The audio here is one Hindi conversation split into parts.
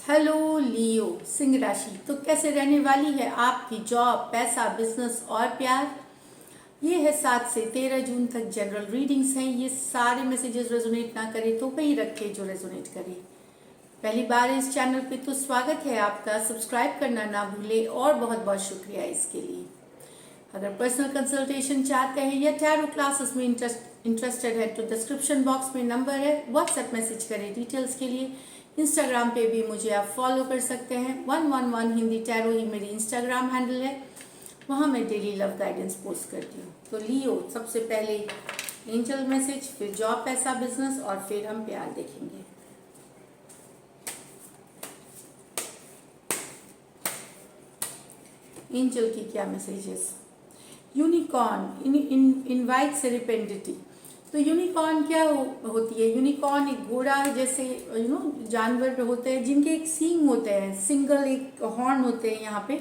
हेलो लियो सिंह राशि। तो कैसे रहने वाली है आपकी जॉब, पैसा, बिजनेस और प्यार। ये है 7 से 13 जून तक जनरल रीडिंग्स हैं। ये सारे मैसेजेस रेजोनेट ना करे तो वही रखे जो रेजोनेट करे। पहली बार इस चैनल पे तो स्वागत है आपका। सब्सक्राइब करना ना भूले और बहुत बहुत शुक्रिया इसके लिए। अगर पर्सनल कंसल्टेशन चाहते हैं या टैरो क्लासेस में इंटरेस्टेड है तो डिस्क्रिप्शन बॉक्स में नंबर है, व्हाट्सएप मैसेज करें डिटेल्स के लिए। इंस्टाग्राम पे भी मुझे आप फॉलो कर सकते हैं। 111 हिंदी टैरो ही मेरी इंस्टाग्राम हैंडल है, वहाँ मैं डेली लव गाइडेंस पोस्ट करती हूँ। तो लियो, सबसे पहले एंजल मैसेज, फिर जॉब, पैसा, बिजनेस और फिर हम प्यार देखेंगे। एंजल की क्या मैसेजेस। Unicorn invite सेरेपेंडिटी। तो यूनिकॉर्न क्या होती है। यूनिकॉर्न एक घोड़ा जैसे जानवर होते हैं जिनके एक सींग होते हैं, सिंगल एक हॉर्न होते हैं यहाँ पे।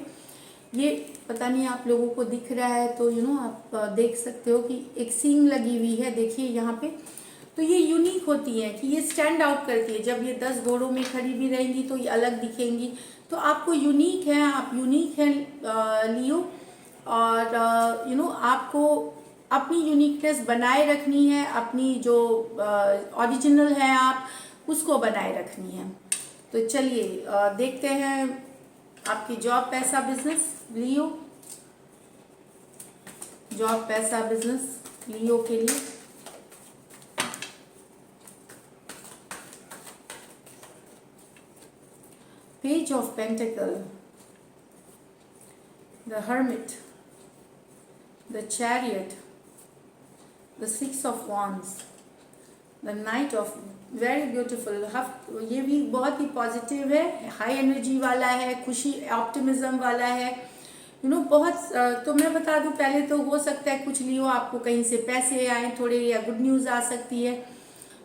ये पता नहीं आप लोगों को दिख रहा है तो आप देख सकते हो कि एक सींग लगी हुई है, देखिए यहाँ पे। तो ये यूनिक होती है कि ये स्टैंड आउट करती है। जब ये 10 घोड़ों में खड़ी भी रहेंगी तो ये अलग दिखेंगी। तो आपको यूनिक है, आप यूनिक हैं लियो। और आपको अपनी यूनिकनेस बनाए रखनी है, अपनी जो ओरिजिनल है आप उसको बनाए रखनी है। तो चलिए देखते हैं आपकी जॉब, पैसा, बिजनेस लियो। जॉब, पैसा, बिजनेस लियो के लिए। Page of pentacle, the hermit, the chariot, the 6 of wands, the knight of very beautiful। ये भी बहुत ही पॉजिटिव है, हाई एनर्जी वाला है, खुशी ऑप्टिमिज्म वाला है। बहुत तो मैं बता दूं पहले, तो हो सकता है कुछ लियो आपको कहीं से पैसे आए थोड़े, या गुड न्यूज़ आ सकती है।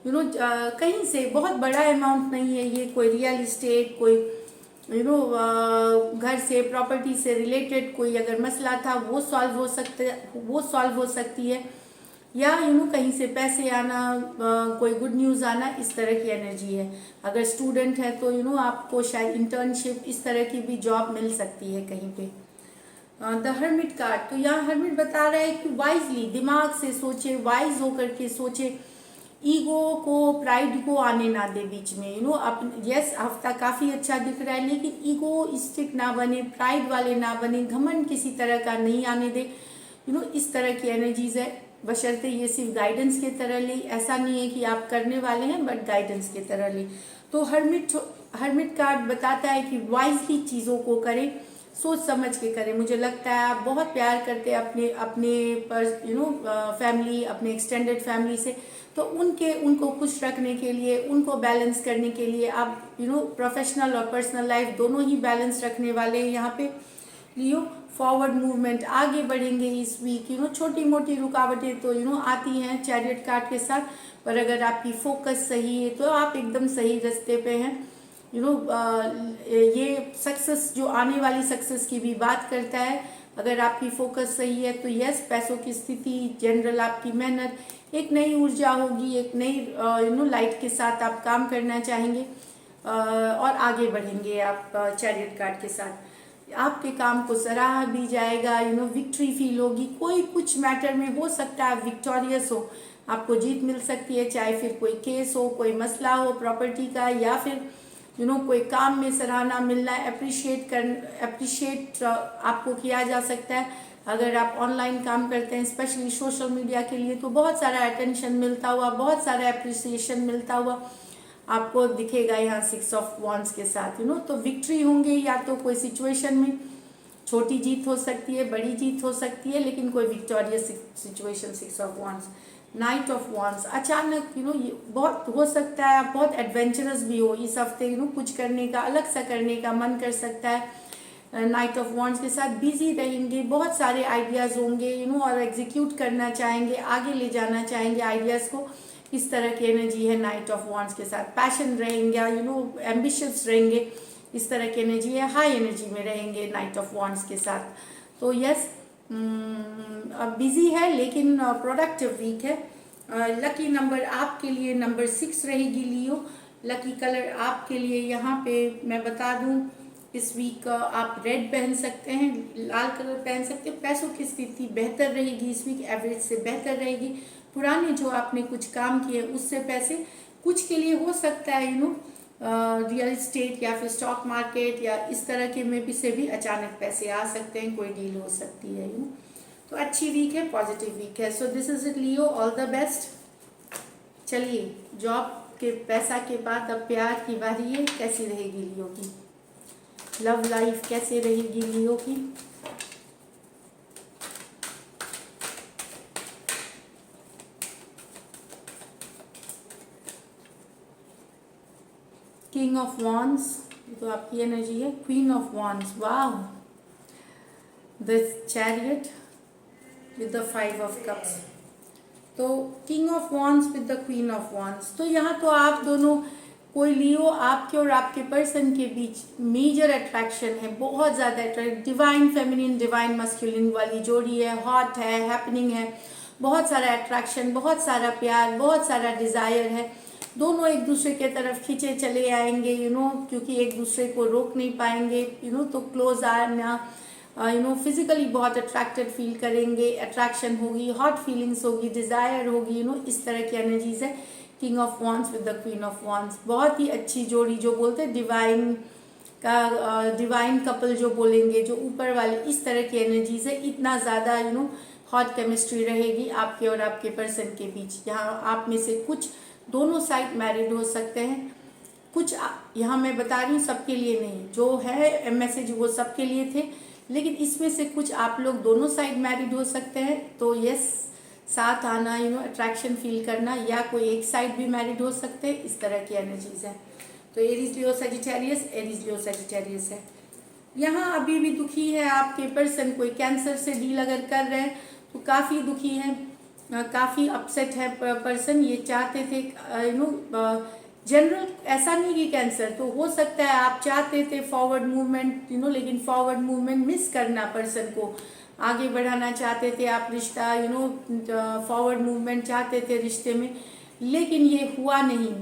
कहीं से बहुत बड़ा अमाउंट नहीं है ये, कोई रियल इस्टेट, कोई घर से, प्रॉपर्टी से रिलेटेड कोई अगर मसला था वो सॉल्व हो सकती है। या कहीं से पैसे आना, कोई गुड न्यूज़ आना, इस तरह की एनर्जी है। अगर स्टूडेंट है तो आपको शायद इंटर्नशिप, इस तरह की भी जॉब मिल सकती है कहीं पे। द हर्मिट कार्ड, तो यहाँ हर्मिट बता रहा है कि वाइजली, दिमाग से सोचे, वाइज होकर के सोचे, ईगो को, प्राइड को आने ना दे बीच में। यस, हफ्ता काफ़ी अच्छा दिख रहा है, लेकिन ईगोइस्टिक ना बने, प्राइड वाले ना बने, घमंड किसी तरह का नहीं आने दे। इस तरह की एनर्जीज है। बशर्ते ये सिर्फ गाइडेंस की तरह ले, ऐसा नहीं है कि आप करने वाले हैं, बट गाइडेंस की तरह ले। तो हर्मिट कार्ड बताता है कि वाइजली चीज़ों को करें, सोच समझ के करें। मुझे लगता है आप बहुत प्यार करते हैं अपने अपने पर फैमिली, अपने एक्सटेंडेड फैमिली से। तो उनको खुश रखने के लिए, उनको बैलेंस करने के लिए आप प्रोफेशनल और पर्सनल लाइफ दोनों ही बैलेंस रखने वाले हैं यहाँ पे लियो। फॉरवर्ड मूवमेंट, आगे बढ़ेंगे इस वीक। छोटी मोटी रुकावटें तो आती हैं चैरियट कार्ड के साथ, पर अगर आपकी फोकस सही है तो आप एकदम सही रास्ते पे हैं। ये सक्सेस, जो आने वाली सक्सेस की भी बात करता है। अगर आपकी फोकस सही है तो यस, पैसों की स्थिति, जनरल आपकी मेहनत, एक नई ऊर्जा होगी, एक नई लाइट के साथ आप काम करना चाहेंगे और आगे बढ़ेंगे आप चैरियट कार्ड के साथ। आपके काम को सराहा भी जाएगा, विक्ट्री फील होगी। कोई कुछ मैटर में हो सकता है विक्टोरियस हो, आपको जीत मिल सकती है, चाहे फिर कोई केस हो, कोई मसला हो प्रॉपर्टी का, या फिर कोई काम में सराहना मिलना, अप्रिशिएट आपको किया जा सकता है। अगर आप ऑनलाइन काम करते हैं, स्पेशली सोशल मीडिया के लिए, तो बहुत सारा अटेंशन मिलता हुआ, बहुत सारा अप्रिसिएशन मिलता हुआ आपको दिखेगा यहाँ 6 ऑफ वॉन्ड्स के साथ। तो विक्ट्री होंगे, या तो कोई सिचुएशन में छोटी जीत हो सकती है, बड़ी जीत हो सकती है, लेकिन कोई victorious situation. 6 of wands, night of wands, अचानक ये बहुत हो सकता है, आप बहुत एडवेंचरस भी हो इस हफ्ते। कुछ करने का, अलग सा करने का मन कर सकता है। नाइट ऑफ वॉन्ड्स के साथ बिजी रहेंगे, बहुत सारे आइडियाज़ होंगे और एग्जीक्यूट करना चाहेंगे, आगे ले जाना चाहेंगे आइडियाज़ को। इस तरह की एनर्जी है नाइट ऑफ वॉन्ड्स के साथ। पैशन रहेंगे, एम्बिशियस रहेंगे, इस तरह की एनर्जी है। हाई एनर्जी में रहेंगे नाइट ऑफ वॉन्ड्स के साथ। तो यस, अब बिजी है लेकिन प्रोडक्टिव वीक है। लकी नंबर आपके लिए नंबर 6 रहेगी लियो। लकी कलर आपके लिए यहाँ पे मैं बता दूँ, इस वीक आप रेड पहन सकते हैं, लाल कलर पहन सकते हैं। पैसों की स्थिति बेहतर रहेगी इस वीक, एवरेज से बेहतर रहेगी। पुराने जो आपने कुछ काम किए उससे पैसे कुछ के लिए हो सकता है रियल इस्टेट या फिर स्टॉक मार्केट या इस तरह के में भी से भी अचानक पैसे आ सकते हैं, कोई डील हो सकती है तो अच्छी वीक है, पॉजिटिव वीक है। So this is it Leo, all the best. चलिए, जॉब के पैसा के बाद अब प्यार की बारी है, कैसी रहेगी लियो की लव लाइफ, कैसे रहेगी लियो की। किंग ऑफ वॉन्ड्स, तो आपकी एनर्जी है। क्वीन ऑफ वॉन्ड्स, वाह, the chariot with the 5 of cups. तो king of wands with the queen of wands, तो यहाँ तो आप दोनों, कोई लियो आपके और आपके पर्सन के बीच मेजर अट्रैक्शन है, बहुत ज़्यादा attract, divine feminine divine masculine वाली जोड़ी है, हॉट है, हैपनिंग है, बहुत सारा अट्रैक्शन, बहुत सारा प्यार, बहुत सारा डिज़ायर है। दोनों एक दूसरे के तरफ खींचे चले आएंगे क्योंकि एक दूसरे को रोक नहीं पाएंगे तो क्लोज आना, फिजिकली बहुत अट्रैक्टेड फील करेंगे, अट्रैक्शन होगी, हॉट फीलिंग्स होगी, डिज़ायर होगी, इस तरह की एनर्जीज है। King of wands with the queen of wands, बहुत ही अच्छी जोड़ी, जो बोलते हैं डिवाइन का, डिवाइन कपल जो बोलेंगे, जो ऊपर वाले, इस तरह की एनर्जीज है। इतना ज़्यादा हॉट केमिस्ट्री रहेगी आपके और आपके पर्सन के बीच। यहाँ आप में से कुछ, दोनों साइड मैरिड हो सकते हैं, कुछ यहाँ मैं बता रही हूँ सबके लिए नहीं, जो है मैसेज वो सबके लिए थे, लेकिन इसमें से कुछ आप लोग दोनों साइड मैरिड हो सकते हैं। तो यस, साथ आना, अट्रैक्शन फील करना, या कोई एक साइड भी मैरिड हो सकते हैं, इस तरह की एनर्जीज है। तो Aries Leo Sagittarius, Aries Leo Sagittarius है। यहाँ अभी भी दुखी है आपके पर्सन, कोई कैंसर से डील अगर कर रहे हैं तो काफ़ी दुखी है, काफ़ी अपसेट है पर्सन। ये चाहते थे जनरल, ऐसा नहीं कि कैंसर, तो हो सकता है आप चाहते थे फॉरवर्ड मूवमेंट लेकिन फॉरवर्ड मूवमेंट मिस करना, पर्सन को आगे बढ़ाना चाहते थे आप रिश्ता, फॉरवर्ड मूवमेंट चाहते थे रिश्ते में, लेकिन ये हुआ नहीं।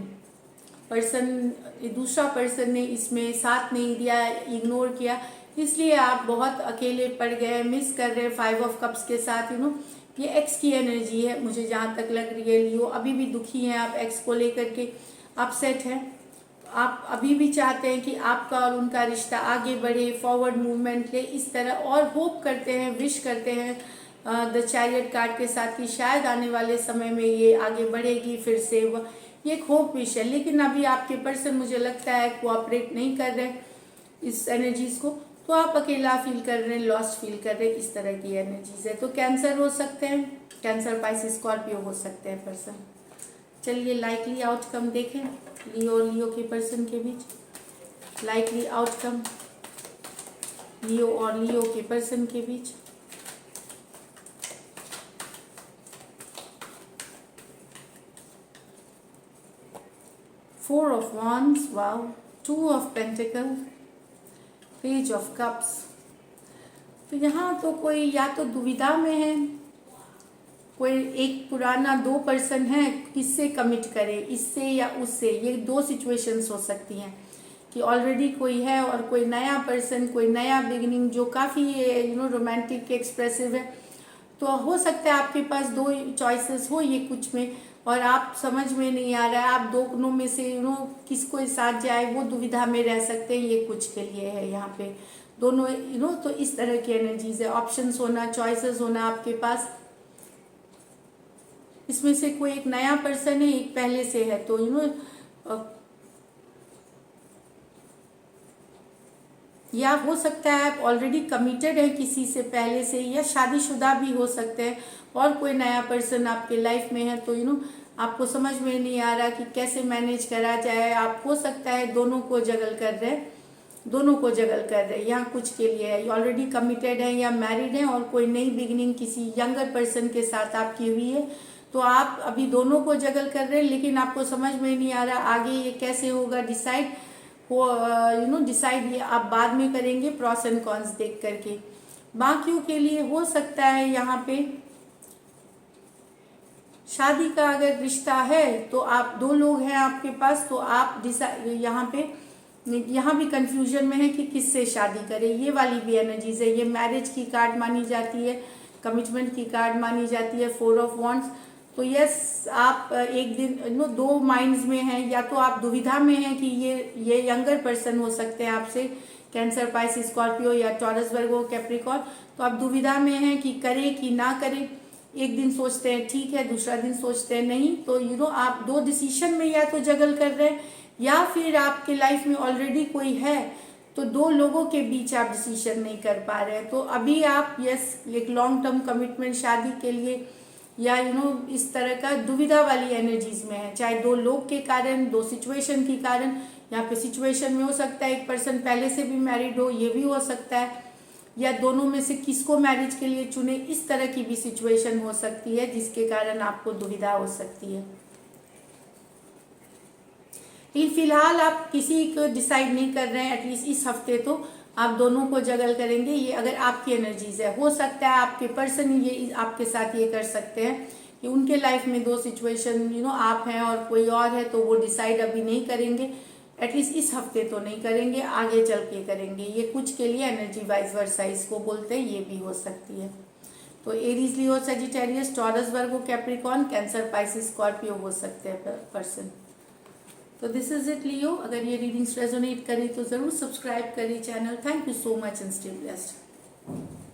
पर्सन, दूसरा पर्सन ने इसमें साथ नहीं दिया, इग्नोर किया, इसलिए आप बहुत अकेले पड़ गए, मिस कर रहे 5 ऑफ कप्स के साथ। ये एक्स की एनर्जी है, मुझे जहाँ तक लग रही है लियो, अभी भी दुखी हैं आप, एक्स को लेकर के अपसेट है। आप अभी भी चाहते हैं कि आपका और उनका रिश्ता आगे बढ़े, फॉरवर्ड मूवमेंट ले, इस तरह, और होप करते हैं, विश करते हैं द चैरियट कार्ड के साथ कि शायद आने वाले समय में ये आगे बढ़ेगी फिर से। ये एक होप विश है, लेकिन अभी आपके पर्सन मुझे लगता है कोऑपरेट नहीं कर रहे इस एनर्जीज को, तो आप अकेला फील कर रहे हैं, लॉस्ट फील कर रहे हैं, इस तरह की एनर्जीज है। तो कैंसर हो सकते हैं, कैंसर, पाइसिस, स्कॉर्पियो हो सकते हैं पर्सन। चलिए लाइकली आउटकम देखें लियो और लियो के पर्सन के बीच। लाइकली आउटकम लियो और लियो के पर्सन के बीच। Four of wands, wow, 2 of pentacle, page of cups. तो यहाँ तो कोई या तो दुविधा में है, कोई एक पुराना, 2 पर्सन है, किससे कमिट करे, इससे या उससे। ये 2 सिचुएशंस हो सकती हैं कि ऑलरेडी कोई है और कोई नया पर्सन, कोई नया बिगिनिंग जो काफ़ी रोमांटिक, एक्सप्रेसिव है। तो हो सकता है आपके पास 2 चॉइसेस हो ये कुछ में, और आप समझ में नहीं आ रहा है, आप दोनों में से किसको साथ जाए, वो दुविधा में रह सकते हैं। ये कुछ के लिए है यहाँ पे दोनों तो इस तरह की एनर्जीज है। ऑप्शंस होना, चॉइसेस होना आपके पास, इसमें से कोई एक नया पर्सन है, एक पहले से है। तो या हो सकता है आप ऑलरेडी कमिटेड है किसी से पहले से, या शादीशुदा भी हो सकते हैं, और कोई नया पर्सन आपके लाइफ में है। तो आपको समझ में नहीं आ रहा कि कैसे मैनेज करा जाए। आप हो सकता है दोनों को जगल कर रहे हैं, यहाँ कुछ के लिए है, ऑलरेडी कमिटेड है या मैरिड है, और कोई नई बिगिनिंग किसी यंगर पर्सन के साथ आपकी हुई है। तो आप अभी दोनों को जगल कर रहे हैं, लेकिन आपको समझ में नहीं आ रहा आगे ये कैसे होगा डिसाइड हो। डिसाइड ये आप बाद में करेंगे, प्रॉस एंड कॉन्स देख करके। बाकियों के लिए हो सकता है यहाँ पे शादी का अगर रिश्ता है तो आप 2 लोग हैं आपके पास, तो आप यहाँ भी कंफ्यूजन में है कि किससे शादी करें। ये वाली भी एनर्जीज है, ये मैरिज की कार्ड मानी जाती है, कमिटमेंट की कार्ड मानी जाती है, 4 ऑफ वॉन्ड्स। तो यस, आप एक दिन दो माइंड्स में हैं, या तो आप दुविधा में हैं कि ये यंगर पर्सन हो सकते हैं आपसे, कैंसर, पाइसिस, स्कॉर्पियो या टॉरस, वर्गो, कैप्रिकॉर्न। तो आप दुविधा में हैं कि करें कि ना करें। एक दिन सोचते हैं ठीक है, दूसरा दिन सोचते हैं नहीं। तो आप 2 डिसीशन में या तो जगल कर रहे हैं, या फिर आपके लाइफ में ऑलरेडी कोई है, तो 2 लोगों के बीच आप डिसीजन नहीं कर पा रहे हैं। तो अभी आप एक लॉन्ग टर्म कमिटमेंट, शादी के लिए, या इस तरह का दुविधा वाली एनर्जीज में है, चाहे 2 लोग के कारण, 2 सिचुएशन के कारण। यहाँ पे सिचुएशन में हो सकता है एक पर्सन पहले से भी मैरिड हो, ये भी हो सकता है, या दोनों में से किसको मैरिज के लिए चुने, इस तरह की भी सिचुएशन हो सकती है, जिसके कारण आपको दुविधा हो सकती है। लेकिन फिलहाल आप किसी को डिसाइड नहीं कर रहे हैं, एटलीस्ट इस हफ्ते तो आप दोनों को जगल करेंगे। ये अगर आपकी एनर्जीज है, हो सकता है आपके पर्सन ये आपके साथ ये कर सकते हैं कि उनके लाइफ में 2 सिचुएशन, आप हैं और कोई और है, तो वो डिसाइड अभी नहीं करेंगे, एटलीस्ट इस हफ्ते तो नहीं करेंगे, आगे चल के करेंगे। ये कुछ के लिए एनर्जी वाइज वर्सा इसको बोलते हैं, ये भी हो सकती है। तो एरीज, लियो, सजिटेरियस, टॉरस, वर्गो, कैप्रिकॉर्न, कैंसर, पाइसिस, स्कॉर्पियो हो सकते हैं पर्सन। तो दिस इज इट लियो। अगर ये रीडिंग्स रेजोनेट करी तो ज़रूर सब्सक्राइब करिए channel. Thank you so much and stay blessed.